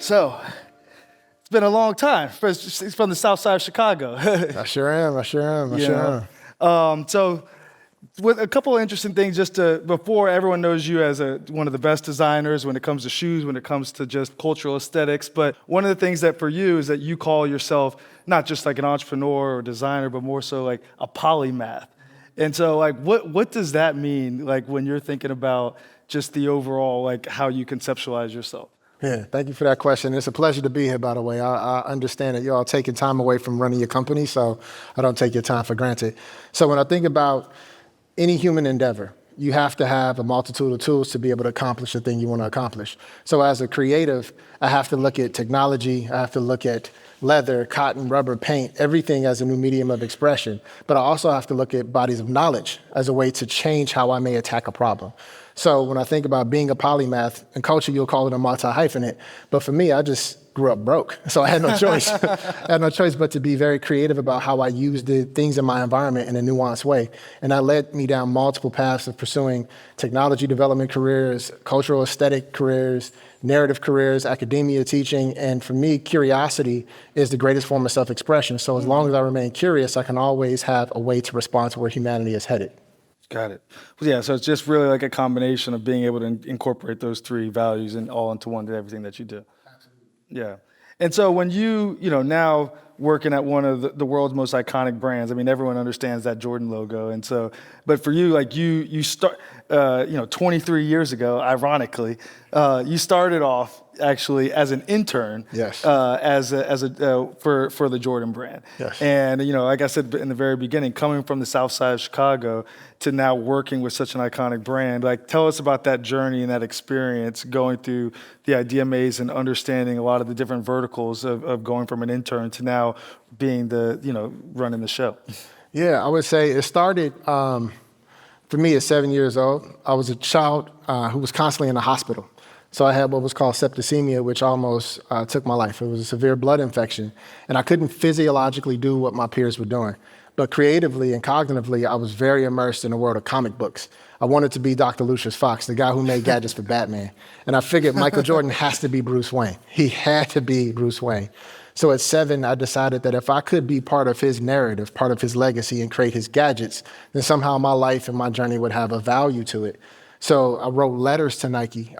So, it's been a long time. He's from the south side of Chicago. I sure am. So, with a couple of interesting things, before everyone knows you as one of the best designers when it comes to shoes, when it comes to just cultural aesthetics. But one of the things that for you is that you call yourself not just like an entrepreneur or designer, but more so like a polymath. And so, like, what does that mean? Like when you're thinking about just the overall, like how you conceptualize yourself? Yeah, thank you for that question. It's a pleasure to be here, by the way. I understand that y'all taking time away from running your company, so I don't take your time for granted. So when I think about any human endeavor, you have to have a multitude of tools to be able to accomplish the thing you want to accomplish. So as a creative, I have to look at technology, I have to look at leather, cotton, rubber, paint, everything as a new medium of expression. But I also have to look at bodies of knowledge as a way to change how I may attack a problem. So when I think about being a polymath, in culture you'll call it a multi-hyphenate, but for me, I just grew up broke. So I had no choice. I had no choice but to be very creative about how I use the things in my environment in a nuanced way. And that led me down multiple paths of pursuing technology development careers, cultural aesthetic careers, narrative careers, academia, teaching. And for me, curiosity is the greatest form of self-expression. So as long as I remain curious, I can always have a way to respond to where humanity is headed. Got it. Well, yeah, so it's just really like a combination of being able to incorporate those three values and all into one to everything that you do. Absolutely. Yeah. And so when you now working at one of the world's most iconic brands, I mean, everyone understands that Jordan logo. And so, but for you, like you start, 23 years ago, ironically, you started off actually as an intern. Yes. For the Jordan brand. Yes. And, like I said in the very beginning, coming from the south side of Chicago to now working with such an iconic brand, like tell us about that journey and that experience going through the idea maze and understanding a lot of the different verticals of going from an intern to now being running the show. Yeah, I would say it started for me at 7 years old. I was a child who was constantly in the hospital. So I had what was called septicemia, which almost took my life. It was a severe blood infection, and I couldn't physiologically do what my peers were doing. But creatively and cognitively, I was very immersed in the world of comic books. I wanted to be Dr. Lucius Fox, the guy who made gadgets for Batman. And I figured Michael Jordan has to be Bruce Wayne. He had to be Bruce Wayne. So at 7, I decided that if I could be part of his narrative, part of his legacy, and create his gadgets, then somehow my life and my journey would have a value to it. So I wrote letters to Nike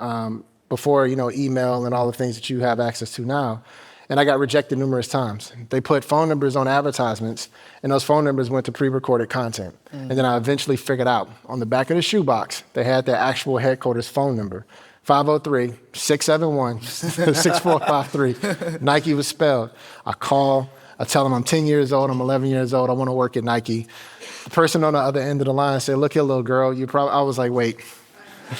before email and all the things that you have access to now. And I got rejected numerous times. They put phone numbers on advertisements, and those phone numbers went to pre-recorded content. And then I eventually figured out on the back of the shoebox, they had their actual headquarters phone number, 503-671-6453. Nike was spelled. I call, I tell them I'm 10 years old, I'm 11 years old, I want to work at Nike. The person on the other end of the line said, "Look here, little girl, I was like, wait."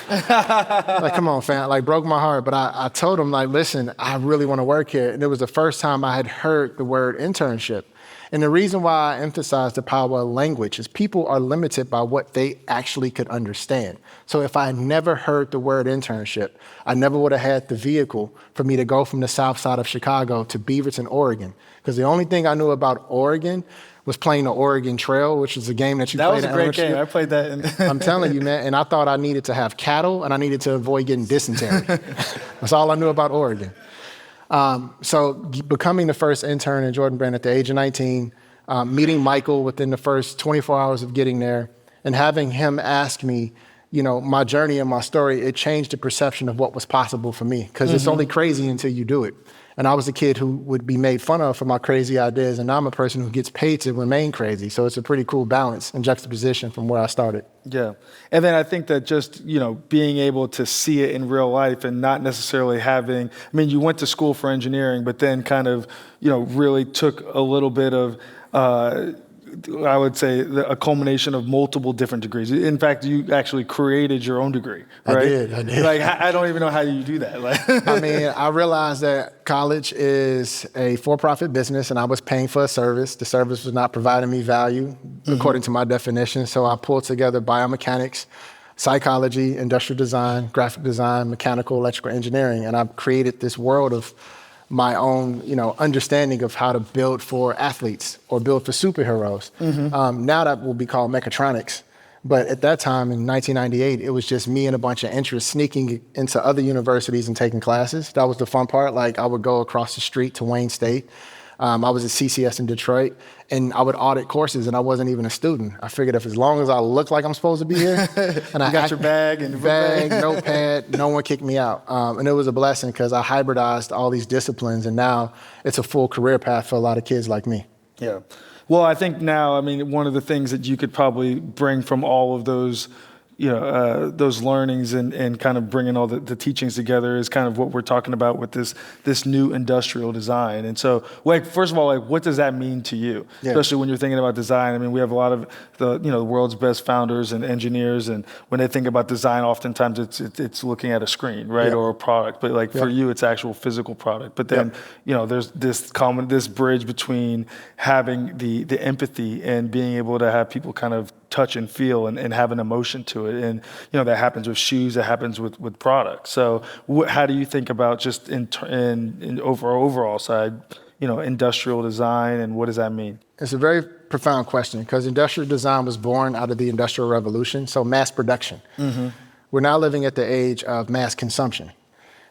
Like, come on, fam, like broke my heart. But I told him, like, listen, I really want to work here. And it was the first time I had heard the word internship. And the reason why I emphasize the power of language is people are limited by what they actually could understand. So if I had never heard the word internship, I never would have had the vehicle for me to go from the south side of Chicago to Beaverton, Oregon. Because the only thing I knew about Oregon was playing the Oregon Trail, which is a game that you played. That was a great game. I played that. I'm telling you, man. And I thought I needed to have cattle and I needed to avoid getting dysentery. That's all I knew about Oregon. So becoming the first intern in Jordan Brand at the age of 19, meeting Michael within the first 24 hours of getting there, and having him ask me, my journey and my story, it changed the perception of what was possible for me. Because it's only crazy until you do it. And I was a kid who would be made fun of for my crazy ideas, and now I'm a person who gets paid to remain crazy. So it's a pretty cool balance and juxtaposition from where I started. Yeah. And then I think that just, being able to see it in real life and not necessarily you went to school for engineering, but then kind of, really took a little bit of, I would say a culmination of multiple different degrees. In fact, you actually created your own degree, right? I did. Like, I don't even know how you do that. I realized that college is a for-profit business and I was paying for a service. The service was not providing me value according to my definition. So I pulled together biomechanics, psychology, industrial design, graphic design, mechanical, electrical engineering. And I've created this world of my own, understanding of how to build for athletes or build for superheroes. Now that will be called mechatronics. But at that time in 1998, it was just me and a bunch of interests sneaking into other universities and taking classes. That was the fun part. Like I would go across the street to Wayne State. I was at CCS in Detroit, and I would audit courses, and I wasn't even a student. I figured if as long as I look like I'm supposed to be here, and you got your bag and notepad, no one kicked me out. And it was a blessing because I hybridized all these disciplines, and now it's a full career path for a lot of kids like me. Yeah. Well, I think now, I mean, one of the things that you could probably bring from all of those, those learnings and kind of bringing all the teachings together is kind of what we're talking about with this new industrial design. And so, like, first of all, like, what does that mean to you? Yeah. Especially when you're thinking about design. I mean, we have a lot of the world's best founders and engineers, and when they think about design, oftentimes it's looking at a screen, right, or a product. But like for you, it's actual physical product. But then there's this bridge between having the empathy and being able to have people kind of touch and feel and have an emotion to it. And, that happens with shoes, that happens with products. So how do you think about just in overall side, industrial design, and what does that mean? It's a very profound question because industrial design was born out of the Industrial Revolution, so mass production. Mm-hmm. We're now living at the age of mass consumption.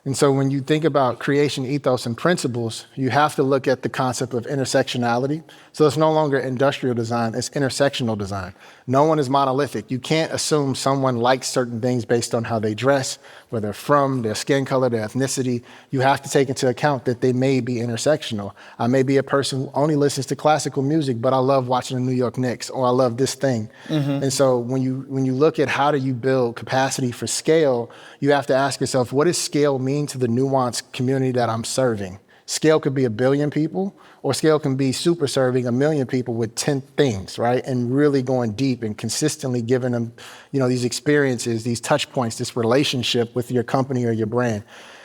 And so when you think about creation ethos and principles, you have to look at the concept of intersectionality. So it's no longer industrial design, it's intersectional design. No one is monolithic. You can't assume someone likes certain things based on how they dress, where they're from, their skin color, their ethnicity. You have to take into account that they may be intersectional. I may be a person who only listens to classical music, but I love watching the New York Knicks, or I love this thing. Mm-hmm. And so when you look at how do you build capacity for scale, you have to ask yourself, what does scale mean to the nuanced community that I'm serving? Scale could be 1 billion people, or scale can be super serving 1 million people with 10 things, right? And really going deep and consistently giving them, these experiences, these touch points, this relationship with your company or your brand.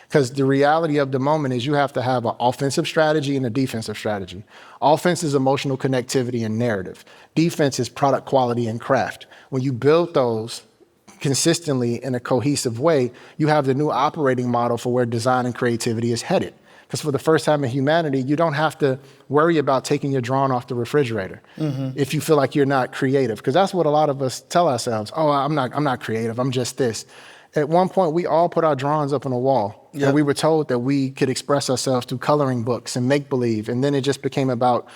Because the reality of the moment is you have to have an offensive strategy and a defensive strategy. Offense is emotional connectivity and narrative. Defense is product quality and craft. When you build those consistently in a cohesive way, you have the new operating model for where design and creativity is headed. Because for the first time in humanity, you don't have to worry about taking your drawing off the refrigerator if you feel like you're not creative. Because that's what a lot of us tell ourselves. Oh, I'm not creative. I'm just this. At one point, we all put our drawings up on a wall. Yep. And we were told that we could express ourselves through coloring books and make-believe. And then it just became about,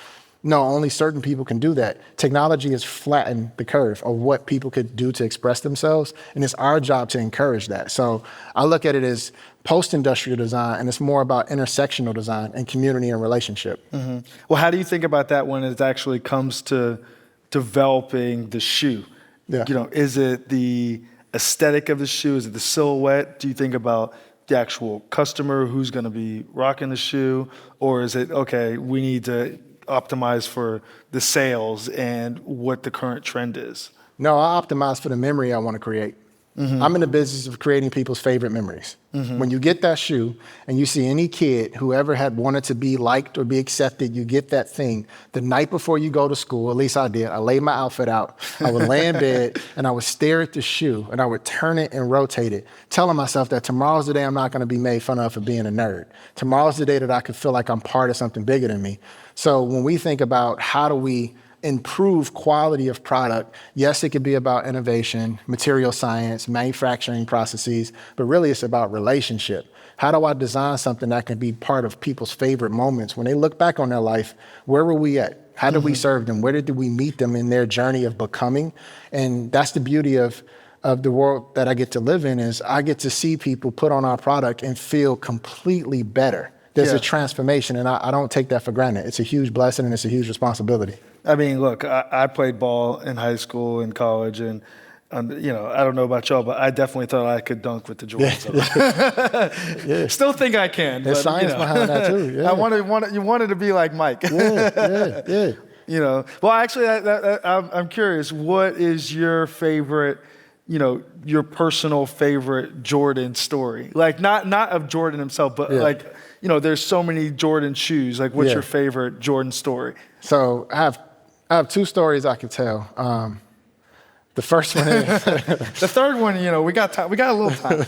no, only certain people can do that. Technology has flattened the curve of what people could do to express themselves, and it's our job to encourage that. So I look at it as post-industrial design, and it's more about intersectional design and community and relationship. Mm-hmm. Well, how do you think about that when it actually comes to developing the shoe? Yeah. Is it the aesthetic of the shoe? Is it the silhouette? Do you think about the actual customer who's going to be rocking the shoe? Or is it, okay, we need to optimize for the sales and what the current trend is? No, I optimize for the memory I want to create. Mm-hmm. I'm in the business of creating people's favorite memories. Mm-hmm. When you get that shoe and you see any kid who ever had wanted to be liked or be accepted, you get that thing. The night before you go to school, at least I did, I laid my outfit out. I would lay in bed and I would stare at the shoe and I would turn it and rotate it, telling myself that tomorrow's the day I'm not going to be made fun of for being a nerd. Tomorrow's the day that I could feel like I'm part of something bigger than me. So when we think about how do we improve quality of product, yes, it could be about innovation, material science, manufacturing processes, but really it's about relationship. How do I design something that can be part of people's favorite moments? When they look back on their life, where were we at? How did we serve them? Where did we meet them in their journey of becoming? And that's the beauty of the world that I get to live in, is I get to see people put on our product and feel completely better. There's a transformation, and I don't take that for granted. It's a huge blessing and it's a huge responsibility. I mean, look, I played ball in high school and college, and I don't know about y'all, but I definitely thought I could dunk with the Jordans. Yeah. Still think I can. There's science behind that too. Yeah. You wanted to be like Mike. Yeah. Well, actually, I'm curious. What is your favorite? Your personal favorite Jordan story? Like not of Jordan himself, but like, there's so many Jordan shoes. Like, what's your favorite Jordan story? So I have two stories I could tell. The first one is the third one. We got time. We got a little time.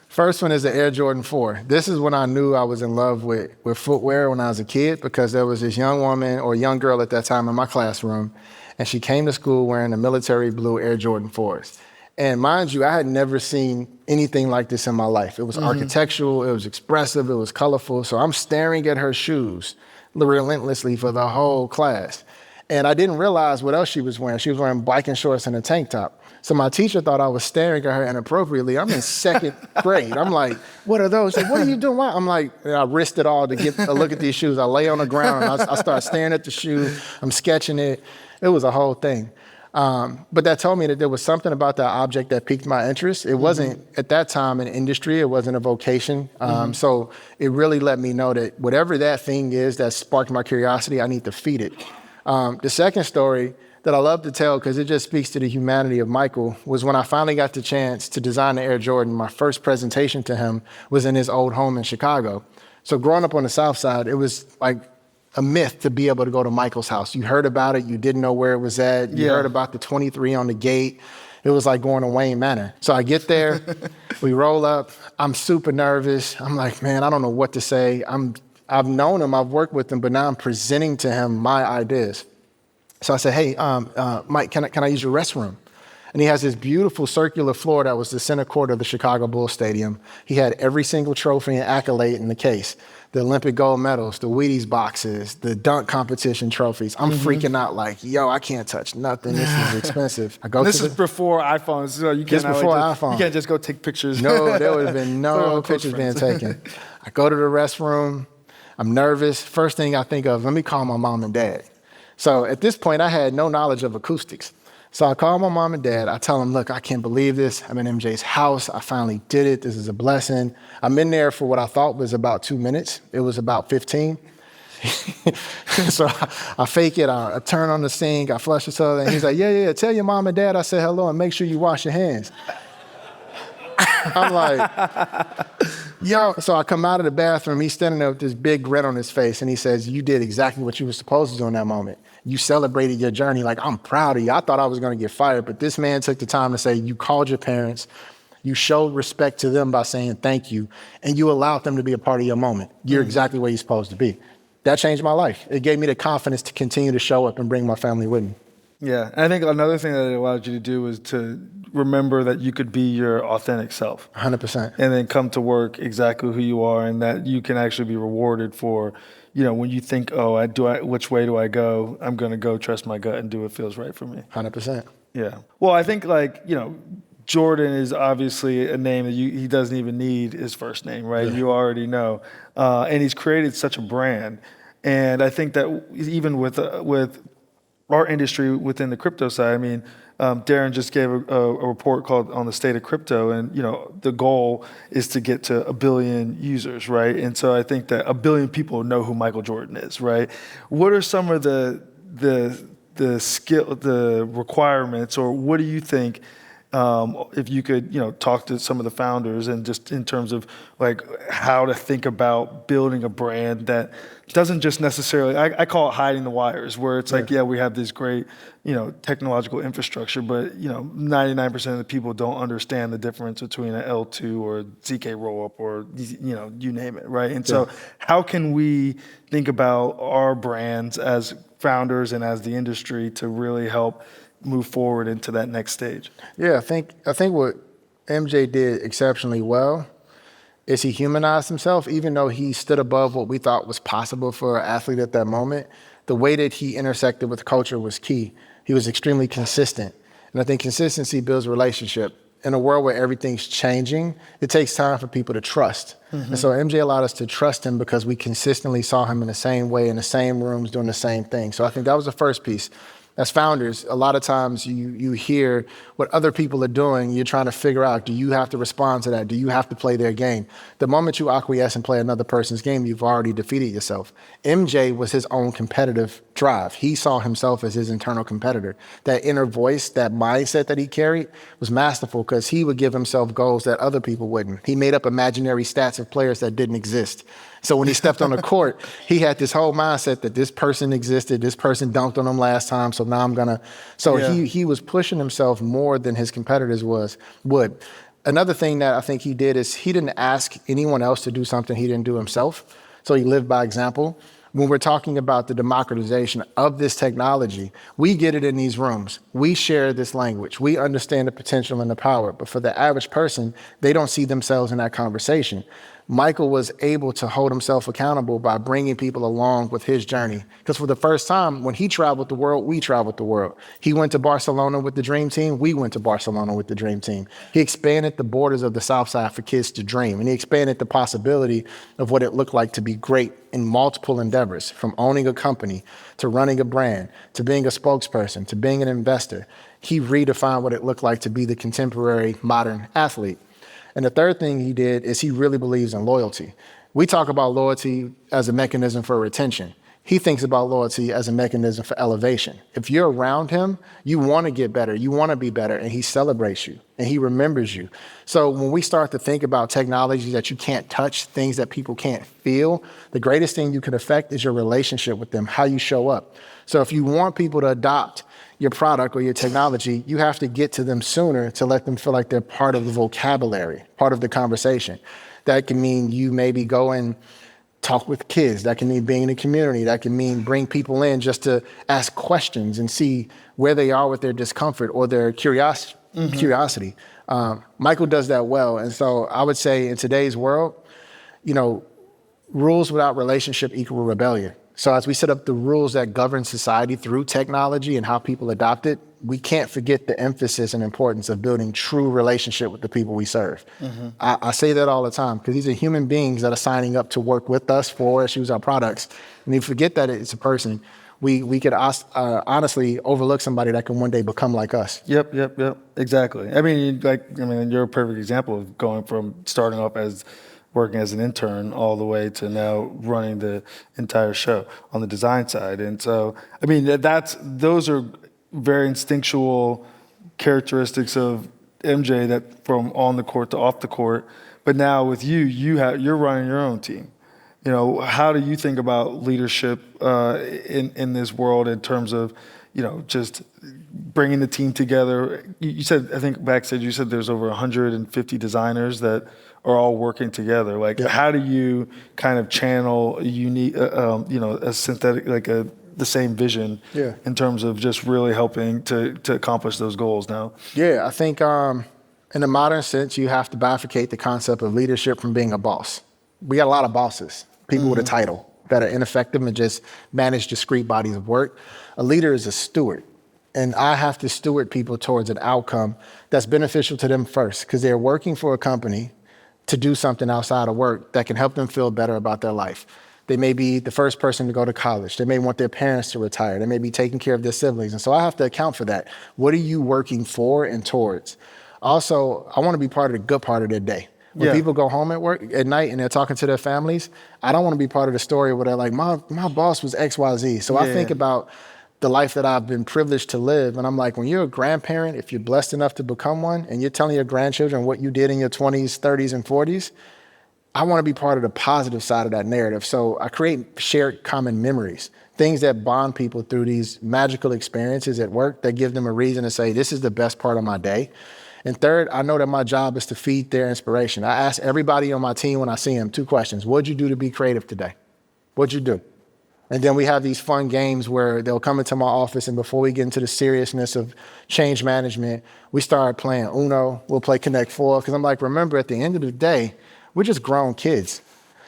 First one is the Air Jordan 4. This is when I knew I was in love with footwear when I was a kid, because there was this young woman or young girl at that time in my classroom, And she came to school wearing a military blue Air Jordan 4s. And mind you, I had never seen anything like this in my life. It was architectural, it was expressive, it was colorful. So I'm staring at her shoes relentlessly for the whole class. And I didn't realize what else she was wearing. She was wearing biking shorts and a tank top. So my teacher thought I was staring at her inappropriately. I'm in second grade. I'm like, what are those? Like, what are you doing? Why? I'm like, I risked it all to get a look at these shoes. I lay on the ground, and I start staring at the shoe. I'm sketching it. It was a whole thing. But that told me that there was something about that object that piqued my interest. It wasn't, at that time, an industry. It wasn't a vocation. So it really let me know that whatever that thing is that sparked my curiosity, I need to feed it. The second story that I love to tell, because it just speaks to the humanity of Michael, was when I finally got the chance to design the Air Jordan. My first presentation to him was in his old home in Chicago. So growing up on the South Side, it was like a myth to be able to go to Michael's house. You heard about it, you didn't know where it was at. You heard about the 23 on the gate. It was like going to Wayne Manor. So I get there, we roll up, I'm super nervous. I'm like, man, I don't know what to say. I've known him, I've worked with him, but now I'm presenting to him my ideas. So I said, hey, Mike, can I use your restroom? And he has this beautiful circular floor that was the center court of the Chicago Bulls Stadium. He had every single trophy and accolade in the case. The Olympic gold medals, the Wheaties boxes, the dunk competition trophies. I'm freaking out like, yo, I can't touch nothing. This is expensive. This is before iPhones, so you can't iPhone. You can't just go take pictures. No, there would have been no pictures being taken. I go to the restroom. I'm nervous. First thing I think of, let me call my mom and dad. So at this point, I had no knowledge of acoustics. So I call my mom and dad. I tell them, look, I can't believe this. I'm in MJ's house. I finally did it. This is a blessing. I'm in there for what I thought was about 2 minutes. It was about 15. So I fake it. I turn on the sink. I flush the toilet. And he's like, yeah, tell your mom and dad I said hello and make sure you wash your hands. I'm like, yo. So I come out of the bathroom. He's standing there with this big grin on his face. And he says, you did exactly what you were supposed to do in that moment. You celebrated your journey. Like, I'm proud of you. I thought I was going to get fired. But this man took the time to say, you called your parents. You showed respect to them by saying thank you. And you allowed them to be a part of your moment. You're exactly where you're supposed to be. That changed my life. It gave me the confidence to continue to show up and bring my family with me. Yeah, and I think another thing that it allowed you to do was to remember that you could be your authentic self. 100%. And then come to work exactly who you are, and that you can actually be rewarded for, when you think, which way do I go? I'm going to go trust my gut and do what feels right for me. 100%. Yeah. Well, I think Jordan is obviously a name that he doesn't even need his first name, right? Yeah. You already know. And he's created such a brand. And I think that even with our industry within the crypto side, Darren just gave a report called On the State of Crypto, and the goal is to get to 1 billion users, right? And so I think that 1 billion people know who Michael Jordan is, right? What are some of the requirements, or what do you think? If you could, talk to some of the founders and just in terms of like how to think about building a brand that doesn't just necessarily, I call it hiding the wires, where it's like, we have this great, technological infrastructure, but, 99% of the people don't understand the difference between an L2 or a ZK rollup or, you name it, right? And so how can we think about our brands as founders and as the industry to really help move forward into that next stage? Yeah, I think what MJ did exceptionally well is he humanized himself. Even though he stood above what we thought was possible for an athlete at that moment, the way that he intersected with culture was key. He was extremely consistent. And I think consistency builds relationship. In a world where everything's changing, it takes time for people to trust. Mm-hmm. And so MJ allowed us to trust him because we consistently saw him in the same way, in the same rooms, doing the same thing. So I think that was the first piece. As founders, a lot of times you hear what other people are doing. You're trying to figure out, do you have to respond to that? Do you have to play their game? The moment you acquiesce and play another person's game, you've already defeated yourself. MJ was his own competitive drive. He saw himself as his internal competitor. That inner voice, that mindset that he carried was masterful because he would give himself goals that other people wouldn't. He made up imaginary stats of players that didn't exist. So when he stepped on the court, he had this whole mindset that this person existed, this person dunked on him last time, so now I'm gonna. So he was pushing himself more than his competitors would. Another thing that I think he did is he didn't ask anyone else to do something he didn't do himself. So he lived by example. when we're talking about the democratization of this technology, we get it in these rooms. We share this language. We understand the potential and the power. But for the average person, they don't see themselves in that conversation. Michael was able to hold himself accountable by bringing people along with his journey. Because for the first time, when he traveled the world, we traveled the world. He went to Barcelona with the Dream Team. We went to Barcelona with the Dream Team. He expanded the borders of the South Side for kids to dream. And he expanded the possibility of what it looked like to be great in multiple endeavors, from owning a company to running a brand, to being a spokesperson, to being an investor. He redefined what it looked like to be the contemporary modern athlete. And the third thing he did is he really believes in loyalty. We talk about loyalty as a mechanism for retention. He thinks about loyalty as a mechanism for elevation. If you're around him, you want to get better, you want to be better, and he celebrates you and he remembers you. So when we start to think about technologies that you can't touch, things that people can't feel, the greatest thing you can affect is your relationship with them, how you show up. So if you want people to adopt your product or your technology, you have to get to them sooner to let them feel like they're part of the vocabulary, part of the conversation. That can mean you maybe go and talk with kids. That can mean being in the community. That can mean bring people in just to ask questions and see where they are with their discomfort or their curiosity. Michael does that well. And so I would say in today's world, rules without relationship equal rebellion. So as we set up the rules that govern society through technology and how people adopt it, we can't forget the emphasis and importance of building true relationship with the people we serve. I say that all the time because these are human beings that are signing up to work with us, for us, use our products. And if you forget that it's a person, we could honestly overlook somebody that can one day become like us. Yep. Exactly. You're a perfect example of going from starting off as working as an intern all the way to now running the entire show on the design side. And so, those are very instinctual characteristics of MJ that from on the court to off the court. But now with you're running your own team. How do you think about leadership in this world in terms of, just bringing the team together? You said, I think backstage, you said there's over 150 designers that are all working together. How do you kind of channel a unique, a synthetic, the same vision in terms of just really helping to accomplish those goals now? Yeah, I think in the modern sense, you have to bifurcate the concept of leadership from being a boss. We got a lot of bosses, people with a title that are ineffective and just manage discrete bodies of work. A leader is a steward. And I have to steward people towards an outcome that's beneficial to them first, because they're working for a company to do something outside of work that can help them feel better about their life. They may be the first person to go to college. They may want their parents to retire. They may be taking care of their siblings. And so I have to account for that. What are you working for and towards? Also, I want to be part of the good part of their day. When people go home at work at night and they're talking to their families, I don't want to be part of the story where they're like, my boss was XYZ. So I think about the life that I've been privileged to live. And I'm like, when you're a grandparent, if you're blessed enough to become one, and you're telling your grandchildren what you did in your 20s, 30s, and 40s, I want to be part of the positive side of that narrative. So I create shared common memories, things that bond people through these magical experiences at work that give them a reason to say, this is the best part of my day. And third, I know that my job is to feed their inspiration. I ask everybody on my team when I see them 2 questions. What'd you do to be creative today? What'd you do? And then we have these fun games where they'll come into my office, and before we get into the seriousness of change management, we start playing Uno. We'll play Connect Four, because I'm like, remember, at the end of the day, we're just grown kids.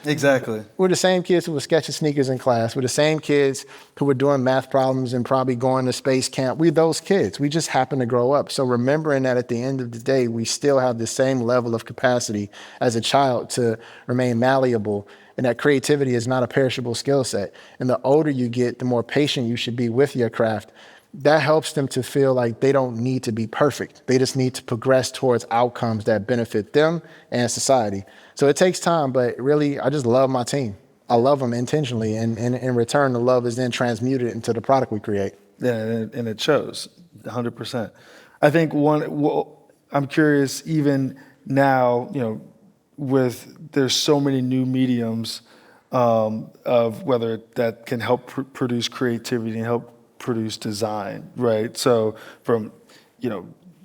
Exactly. We're the same kids who were sketching sneakers in class. We're the same kids who were doing math problems and probably going to space camp. We're those kids. We just happen to grow up. So remembering that at the end of the day, we still have the same level of capacity as a child to remain malleable, and that creativity is not a perishable skill set. And the older you get, the more patient you should be with your craft. That helps them to feel like they don't need to be perfect. They just need to progress towards outcomes that benefit them and society. So it takes time, but really, I just love my team. I love them intentionally, and in return, the love is then transmuted into the product we create. Yeah, and it shows 100%. I think I'm curious, even now, with there's so many new mediums of whether that can help produce creativity and help produce design, right? So from,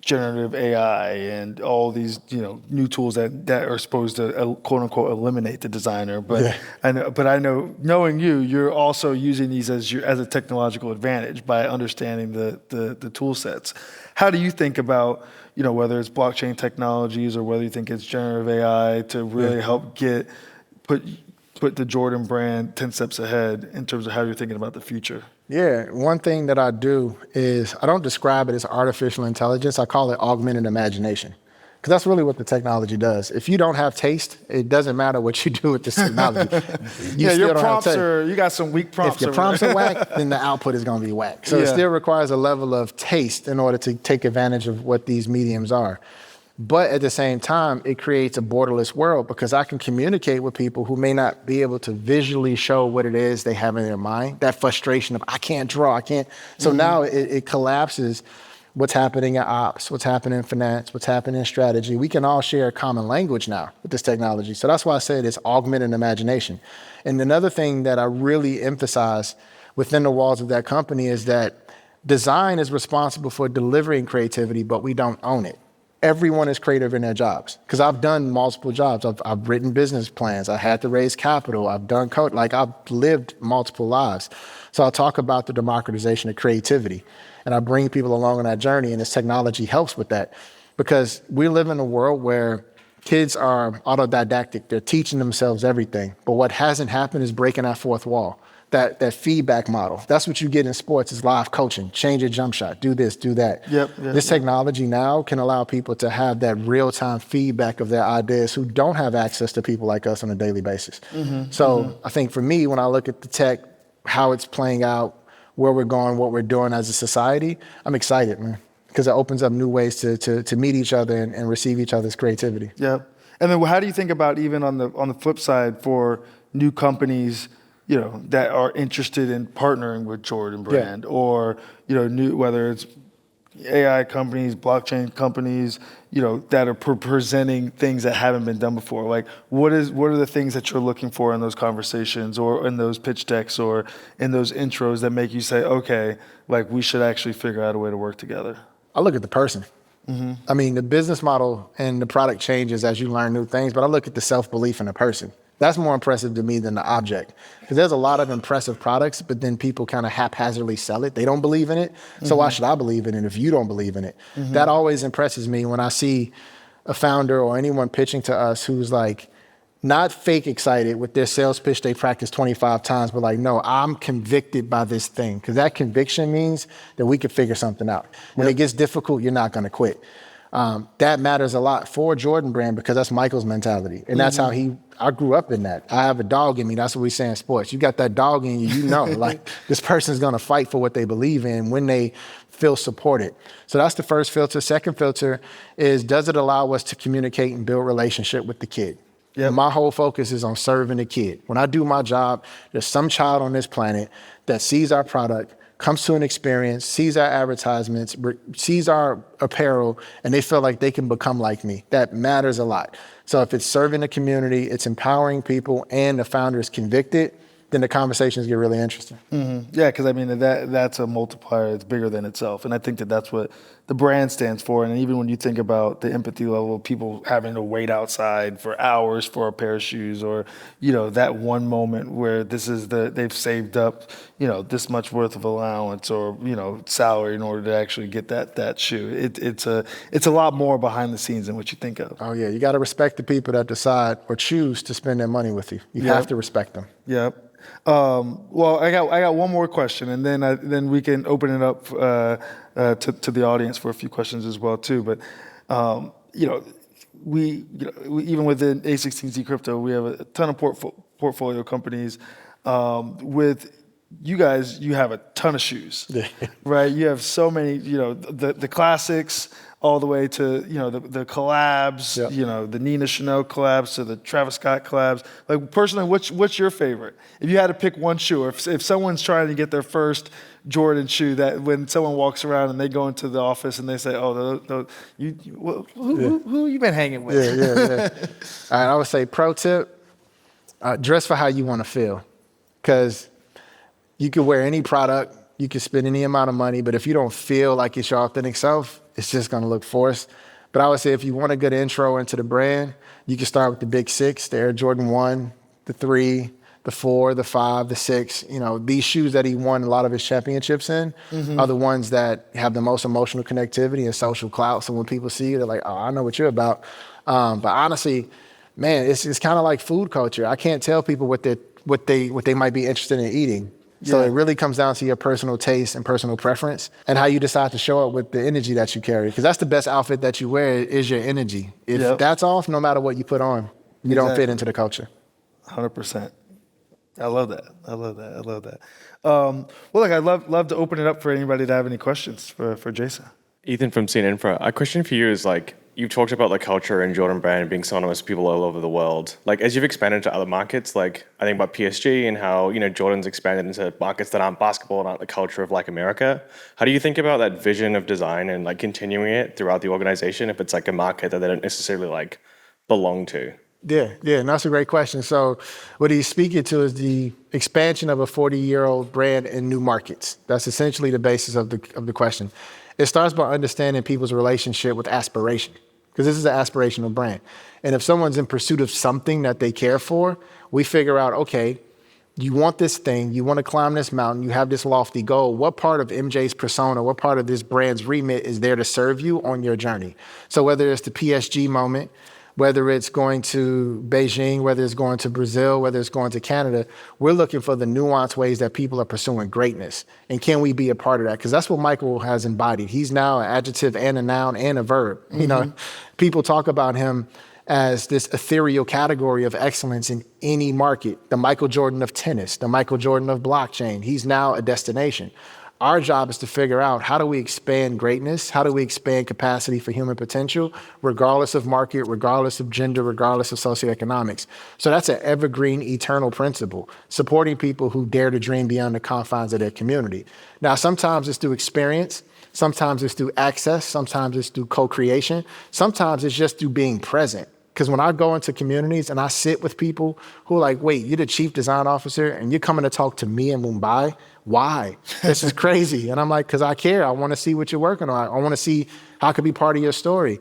generative AI and all these, new tools that are supposed to quote unquote eliminate the designer. But Yeah. I know, knowing you, you're also using these as a technological advantage by understanding the tool sets. How do you think about, whether it's blockchain technologies or whether you think it's generative AI to really help put the Jordan brand 10 steps ahead in terms of how you're thinking about the future? Yeah, one thing that I do is I don't describe it as artificial intelligence. I call it augmented imagination. Because that's really what the technology does. If you don't have taste, it doesn't matter what you do with this technology. You still Your don't have prompts taste. you got some weak prompts. If your over prompts there. are whack, then the output is going to be whack. So it Yeah. still requires a level of taste in order to take advantage of what these mediums are. But at the same time, it creates a borderless world because I can communicate with people who may not be able to visually show what it is they have in their mind. That frustration of, I can't draw, I can't. So now it collapses what's happening in ops, what's happening in finance, what's happening in strategy. We can all share a common language now with this technology. So that's why I said it's augmented imagination. And another thing that I really emphasize within the walls of that company is that design is responsible for delivering creativity, but we don't own it. Everyone is creative in their jobs because I've done multiple jobs. I've written business plans. I had to raise capital. I've done code. Like I've lived multiple lives. So I'll talk about the democratization of creativity and I bring people along on that journey and this technology helps with that because we live in a world where kids are autodidactic. They're teaching themselves everything. But what hasn't happened is breaking that fourth wall. That feedback model. That's what you get in sports is live coaching. Change your jump shot. Do this, do that. This technology now can allow people to have that real-time feedback of their ideas who don't have access to people like us on a daily basis. I think for me, when I look at the tech, how it's playing out, where we're going, what we're doing as a society, I'm excited, man, because it opens up new ways to meet each other and receive each other's creativity. Yep. And then how do you think about even on the flip side for new companies, that are interested in partnering with Jordan Brand or, whether it's AI companies, blockchain companies, that are presenting things that haven't been done before. Like what are the things that you're looking for in those conversations or in those pitch decks or in those intros that make you say, okay, like we should actually figure out a way to work together? I look at the person. I mean, the business model and the product changes as you learn new things, but I look at the self-belief in the person. That's more impressive to me than the object. Because there's a lot of impressive products, but then people kind of haphazardly sell it. They don't believe in it. So why should I believe in it if you don't believe in it? That always impresses me when I see a founder or anyone pitching to us who's like not fake excited with their sales pitch they practiced 25 times, but like, no, I'm convicted by this thing. Because that conviction means that we can figure something out. When it gets difficult, you're not going to quit. That matters a lot for Jordan Brand because that's Michael's mentality. And that's how I grew up in that. I have a dog in me. That's what we say in sports. You got that dog in you, like this person's going to fight for what they believe in when they feel supported. So that's the first filter. Second filter is, does it allow us to communicate and build relationship with the kid? My whole focus is on serving the kid. When I do my job, there's some child on this planet that sees our product, comes to an experience, sees our advertisements, sees our apparel, and they feel like they can become like me. That matters a lot. So if it's serving the community, it's empowering people, and the founder is convicted, then the conversations get really interesting. Yeah, because I mean, that's a multiplier. It's bigger than itself. And I think that's what the brand stands for. And even when you think about the empathy level of people having to wait outside for hours for a pair of shoes or, that one moment where they've saved up, this much worth of allowance or, salary in order to actually get that shoe. It's a lot more behind the scenes than what you think of. Oh yeah, you got to respect the people that decide or choose to spend their money with you. You have to respect them. Yep. Well, I got one more question, and then we can open it up to the audience for a few questions as well too. But we even within A16Z Crypto, we have a ton of portfolio companies. With you guys, you have a ton of shoes, right? You have so many, the classics all the way to, the collabs, the Nina Chanel collabs to the Travis Scott collabs. Like personally, what's your favorite? If you had to pick one shoe, or if someone's trying to get their first Jordan shoe, that when someone walks around and they go into the office and they say, "Oh, who you been hanging with?" Yeah. All right, I would say pro tip: dress for how you want to feel, because you can wear any product, you can spend any amount of money, but if you don't feel like it's your authentic self, it's just going to look forced. But I would say if you want a good intro into the brand, you can start with the big six, the Air Jordan 1, the 3, the 4, the 5, the 6. You know, these shoes that he won a lot of his championships in are the ones that have the most emotional connectivity and social clout. So when people see you, they're like, oh, I know what you're about. But honestly, man, it's kind of like food culture. I can't tell people what they might be interested in eating. So it really comes down to your personal taste and personal preference and how you decide to show up with the energy that you carry. Because that's the best outfit that you wear is your energy. If that's off, no matter what you put on, you don't fit into the culture. 100%. I love that. Well, look, I'd love to open it up for anybody to have any questions for Jason. Ethan from CN Infra. A question for you is like, you've talked about the culture and Jordan Brand being synonymous with people all over the world. Like, as you've expanded to other markets, like I think about PSG and how, you know, Jordan's expanded into markets that aren't basketball and aren't the culture of like America. How do you think about that vision of design and like continuing it throughout the organization if it's like a market that they don't necessarily like belong to? Yeah, and that's a great question. So what he's speaking to is the expansion of a 40-year-old brand in new markets. That's essentially the basis of the question. It starts by understanding people's relationship with aspiration, because this is an aspirational brand. And if someone's in pursuit of something that they care for, we figure out, okay, you want this thing, you want to climb this mountain, you have this lofty goal. What part of MJ's persona, what part of this brand's remit is there to serve you on your journey? So whether it's the PSG moment, whether it's going to Beijing, whether it's going to Brazil, whether it's going to Canada, we're looking for the nuanced ways that people are pursuing greatness. And can we be a part of that? Because that's what Michael has embodied. He's now an adjective and a noun and a verb. You know, people talk about him as this ethereal category of excellence in any market. The Michael Jordan of tennis, the Michael Jordan of blockchain. He's now a destination. Our job is to figure out, how do we expand greatness? How do we expand capacity for human potential, regardless of market, regardless of gender, regardless of socioeconomics? So that's an evergreen, eternal principle, supporting people who dare to dream beyond the confines of their community. Now, sometimes it's through experience. Sometimes it's through access. Sometimes it's through co-creation. Sometimes it's just through being present. Because when I go into communities and I sit with people who are like, wait, you're the chief design officer and you're coming to talk to me in Mumbai? Why? This is crazy. And I'm like, because I care. I want to see what you're working on. I want to see how I could be part of your story.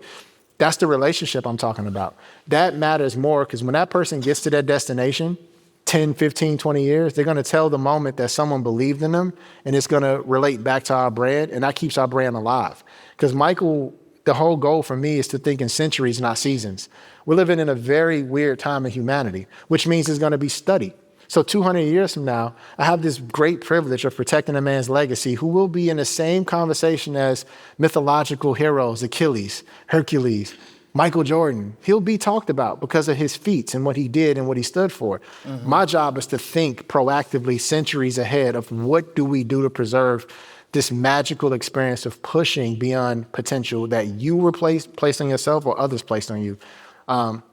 That's the relationship I'm talking about. That matters more, because when that person gets to their destination, 10, 15, 20 years, they're going to tell the moment that someone believed in them, and it's going to relate back to our brand, and that keeps our brand alive. Because Michael, the whole goal for me is to think in centuries, not seasons. We're living in a very weird time in humanity, which means it's going to be studied. So 200 years from now, I have this great privilege of protecting a man's legacy who will be in the same conversation as mythological heroes, Achilles, Hercules, Michael Jordan. He'll be talked about because of his feats and what he did and what he stood for. My job is to think proactively centuries ahead of what do we do to preserve this magical experience of pushing beyond potential that you were placed on yourself or others placed on you.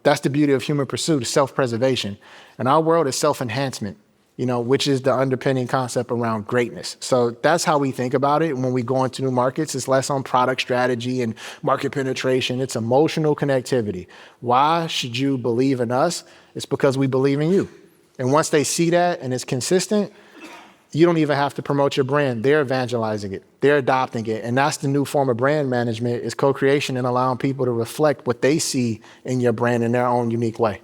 That's the beauty of human pursuit, self-preservation. And our world is self-enhancement, you know, which is the underpinning concept around greatness. So that's how we think about it when we go into new markets. It's less on product strategy and market penetration. It's emotional connectivity. Why should you believe in us? It's because we believe in you. And once they see that and it's consistent, you don't even have to promote your brand. They're evangelizing it. They're adopting it. And that's the new form of brand management, is co-creation and allowing people to reflect what they see in your brand in their own unique way.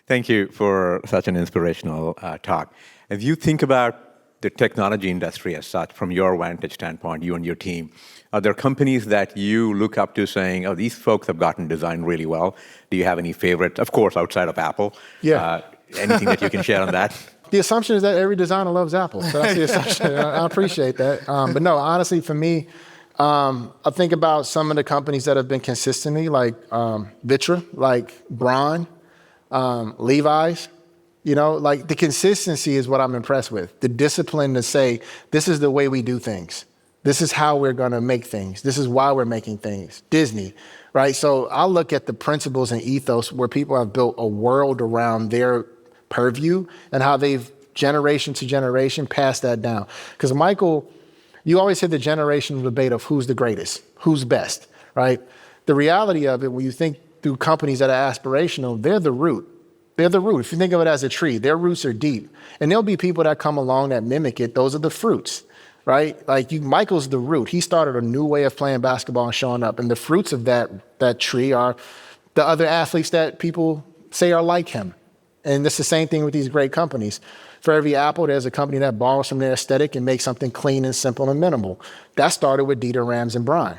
Thank you for such an inspirational talk. As you think about the technology industry as such, from your vantage standpoint, you and your team, are there companies that you look up to saying, oh, these folks have gotten design really well? Do you have any favorites? Of course, outside of Apple. Yeah. Anything that you can share on that? The assumption is that every designer loves Apple. So that's the assumption. I appreciate that. But no, honestly, for me, I think about some of the companies that have been consistently, like Vitra, like Braun, Levi's. You know, like the consistency is what I'm impressed with. The discipline to say, this is the way we do things. This is how we're going to make things. This is why we're making things. Disney, right? So I'll look at the principles and ethos where people have built a world around their purview and how they've generation to generation passed that down. Because Michael, you always hear the generational debate of who's the greatest, who's best, right? The reality of it, when you think through companies that are aspirational, they're the root. They're the root. If you think of it as a tree, their roots are deep. And there'll be people that come along that mimic it. Those are the fruits. right? Like Michael's the root. He started a new way of playing basketball and showing up. And the fruits of that tree are the other athletes that people say are like him. And it's the same thing with these great companies. For every Apple, there's a company that borrows from their aesthetic and makes something clean and simple and minimal. That started with Dieter Rams and Brian.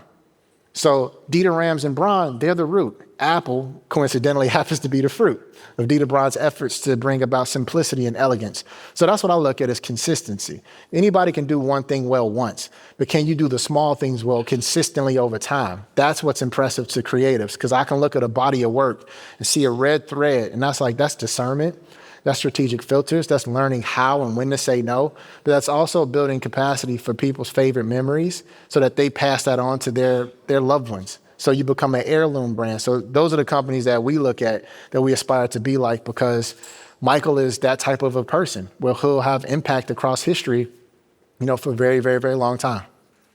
So Dieter Rams and Brian, they're the root. Apple, coincidentally, happens to be the fruit of Dieter Brian's efforts to bring about simplicity and elegance. So that's what I look at as consistency. Anybody can do one thing well once, but can you do the small things well consistently over time? That's what's impressive to creatives, because I can look at a body of work and see a red thread, and that's discernment. That's strategic filters. That's learning how and when to say no. But that's also building capacity for people's favorite memories so that they pass that on to their loved ones. So you become an heirloom brand. So those are the companies that we look at, that we aspire to be like, because Michael is that type of a person where he'll have impact across history, for a very, very, very long time.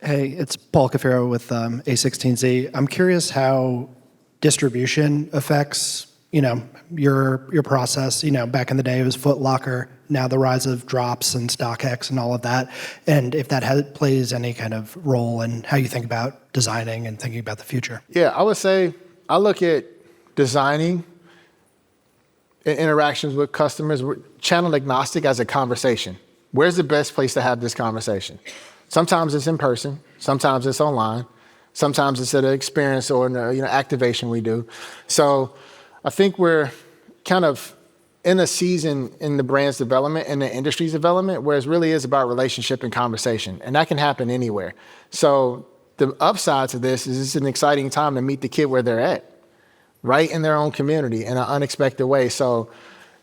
Hey, it's Paul Cafaro with A16Z. I'm curious how distribution affects your process. Back in the day it was Foot Locker, now the rise of Drops and StockX and all of that, and if that plays any kind of role in how you think about designing and thinking about the future. Yeah, I would say I look at designing and interactions with customers, channel agnostic, as a conversation. Where's the best place to have this conversation? Sometimes it's in person, sometimes it's online, sometimes it's at an experience or an activation we do. So I think we're kind of in a season in the brand's development and the industry's development where it really is about relationship and conversation, and that can happen anywhere. So the upside to this is it's an exciting time to meet the kid where they're at, right in their own community in an unexpected way. So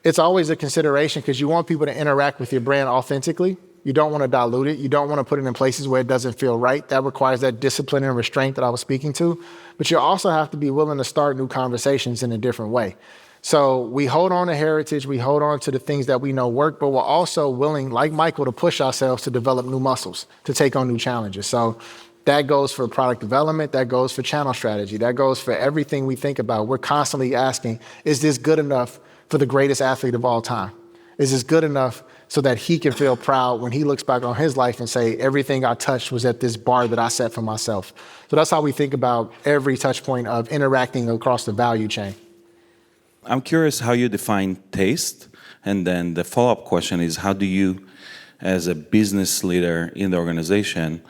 it's always a consideration because you want people to interact with your brand authentically. You don't want to dilute it. You don't want to put it in places where it doesn't feel right. That requires that discipline and restraint that I was speaking to. But you also have to be willing to start new conversations in a different way. So we hold on to heritage, we hold on to the things that we know work, but we're also willing, like Michael, to push ourselves to develop new muscles, to take on new challenges. So that goes for product development, that goes for channel strategy, that goes for everything we think about. We're constantly asking, is this good enough for the greatest athlete of all time? Is this good enough so that he can feel proud when he looks back on his life and say, everything I touched was at this bar that I set for myself? So that's how we think about every touch point of interacting across the value chain. I'm curious how you define taste. And then the follow-up question is, how do you, as a business leader in the organization,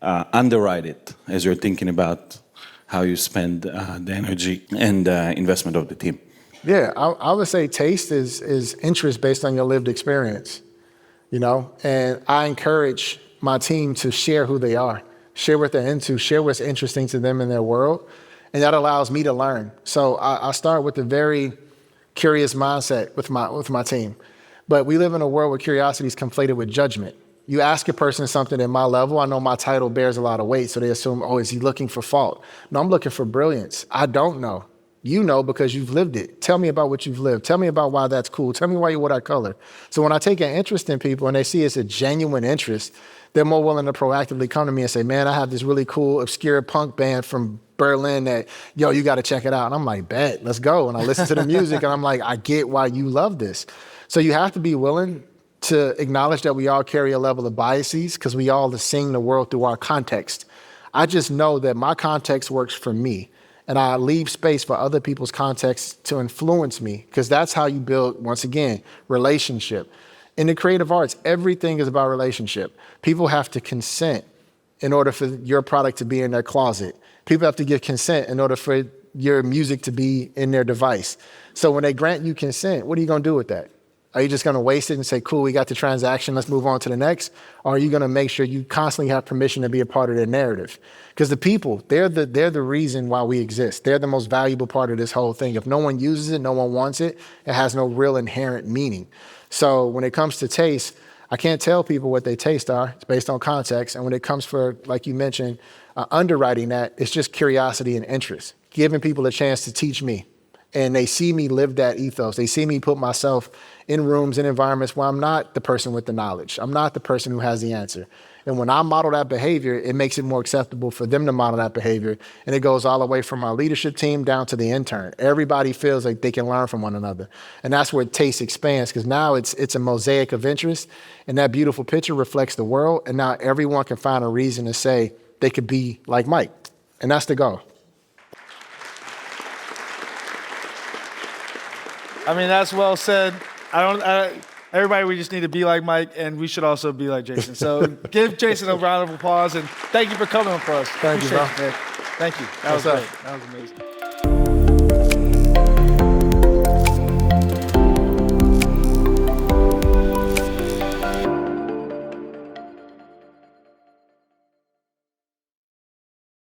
underwrite it as you're thinking about how you spend the energy and investment of the team? Yeah, I would say taste is interest based on your lived experience, and I encourage my team to share who they are, share what they're into, share what's interesting to them in their world, and that allows me to learn. So I start with a very curious mindset with my team, but we live in a world where curiosity is conflated with judgment. You ask a person something at my level, I know my title bears a lot of weight, so they assume, oh, is he looking for fault? No, I'm looking for brilliance. I don't know. You know because you've lived it. Tell me about what you've lived. Tell me about why that's cool. Tell me why you wore that color. So when I take an interest in people and they see it's a genuine interest, they're more willing to proactively come to me and say, man, I have this really cool, obscure punk band from Berlin that, you got to check it out. And I'm like, bet, let's go. And I listen to the music and I'm like, I get why you love this. So you have to be willing to acknowledge that we all carry a level of biases because we all are seeing the world through our context. I just know that my context works for me. And I leave space for other people's context to influence me, because that's how you build, once again, relationship. In the creative arts, everything is about relationship. People have to consent in order for your product to be in their closet. People have to give consent in order for your music to be in their device. So when they grant you consent, what are you going to do with that? Are you just going to waste it and say, cool, we got the transaction, let's move on to the next? Or are you going to make sure you constantly have permission to be a part of their narrative? Because the people, they're the reason why we exist. They're the most valuable part of this whole thing. If no one uses it, no one wants it, it has no real inherent meaning. So when it comes to taste, I can't tell people what they taste are. It's based on context. And when it comes for, like you mentioned, underwriting that, it's just curiosity and interest, giving people a chance to teach me. And they see me live that ethos. They see me put myself in rooms and environments where I'm not the person with the knowledge. I'm not the person who has the answer. And when I model that behavior, it makes it more acceptable for them to model that behavior. And it goes all the way from our leadership team down to the intern. Everybody feels like they can learn from one another. And that's where taste expands, because now it's a mosaic of interest. And that beautiful picture reflects the world. And now everyone can find a reason to say they could be like Mike. And that's the goal. I mean, that's well said. Everybody, we just need to be like Mike, and we should also be like Jason. So give Jason a round of applause, and thank you for coming for us. Thank you, bro. Appreciate it, man. Thank you. That was great. That was amazing.